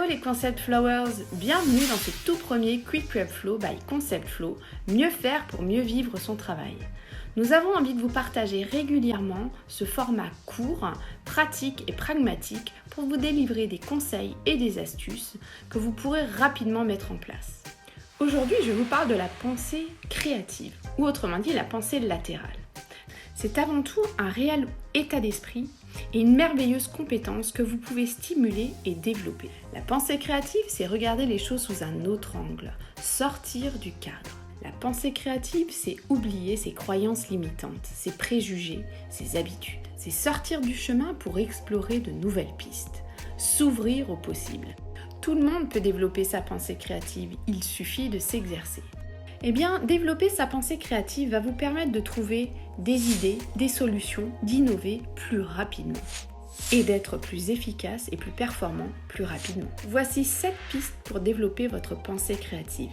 les Concept Flowers, bienvenue dans ce tout premier Quick Web Flow by Concept Flow, mieux faire pour mieux vivre son travail. Nous avons envie de vous partager régulièrement ce format court, pratique et pragmatique pour vous délivrer des conseils et des astuces que vous pourrez rapidement mettre en place. Aujourd'hui, je vous parle de la pensée créative, ou autrement dit la pensée latérale. C'est avant tout un réel état d'esprit et une merveilleuse compétence que vous pouvez stimuler et développer. La pensée créative, c'est regarder les choses sous un autre angle, sortir du cadre. La pensée créative, c'est oublier ses croyances limitantes, ses préjugés, ses habitudes. C'est sortir du chemin pour explorer de nouvelles pistes, s'ouvrir au possible. Tout le monde peut développer sa pensée créative, il suffit de s'exercer. Eh bien, développer sa pensée créative va vous permettre de trouver des idées, des solutions, d'innover plus rapidement et d'être plus efficace et plus performant plus rapidement. Voici 7 pistes pour développer votre pensée créative.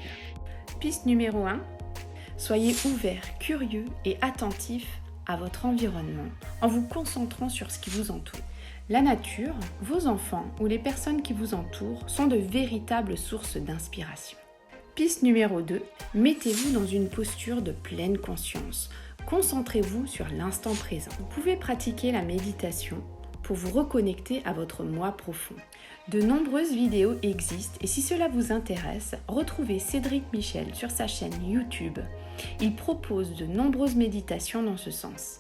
Piste numéro 1, soyez ouvert, curieux et attentif à votre environnement en vous concentrant sur ce qui vous entoure. La nature, vos enfants ou les personnes qui vous entourent sont de véritables sources d'inspiration. Piste numéro 2, mettez-vous dans une posture de pleine conscience. Concentrez-vous sur l'instant présent. Vous pouvez pratiquer la méditation pour vous reconnecter à votre moi profond. De nombreuses vidéos existent et si cela vous intéresse, retrouvez Cédric Michel sur sa chaîne YouTube. Il propose de nombreuses méditations dans ce sens.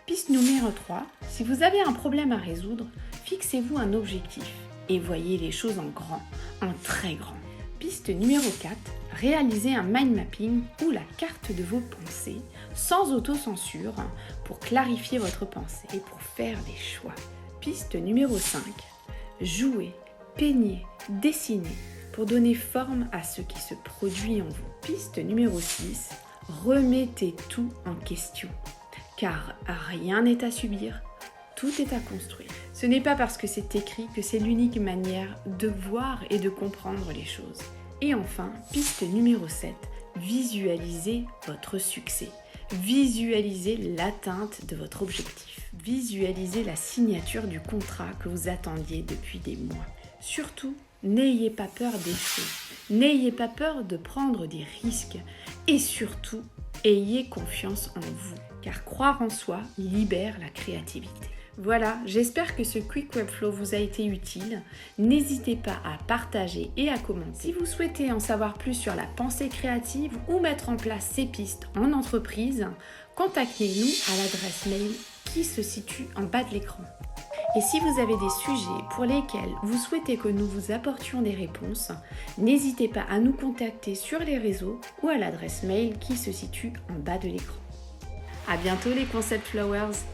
Piste numéro 3, si vous avez un problème à résoudre, fixez-vous un objectif et voyez les choses en grand, en très grand. Piste numéro 4, réalisez un mind mapping ou la carte de vos pensées sans autocensure pour clarifier votre pensée et pour faire des choix. Piste numéro 5, jouez, peignez, dessinez pour donner forme à ce qui se produit en vous. Piste numéro 6, remettez tout en question car rien n'est à subir, tout est à construire. Ce n'est pas parce que c'est écrit que c'est l'unique manière de voir et de comprendre les choses. Et enfin, piste numéro 7, visualisez votre succès. Visualisez l'atteinte de votre objectif. Visualisez la signature du contrat que vous attendiez depuis des mois. Surtout, n'ayez pas peur d'échouer. N'ayez pas peur de prendre des risques. Et surtout, ayez confiance en vous. Car croire en soi libère la créativité. Voilà, j'espère que ce Quick Web Flow vous a été utile. N'hésitez pas à partager et à commenter. Si vous souhaitez en savoir plus sur la pensée créative ou mettre en place ces pistes en entreprise, contactez-nous à l'adresse mail qui se situe en bas de l'écran. Et si vous avez des sujets pour lesquels vous souhaitez que nous vous apportions des réponses, n'hésitez pas à nous contacter sur les réseaux ou à l'adresse mail qui se situe en bas de l'écran. À bientôt les Concept Flowers!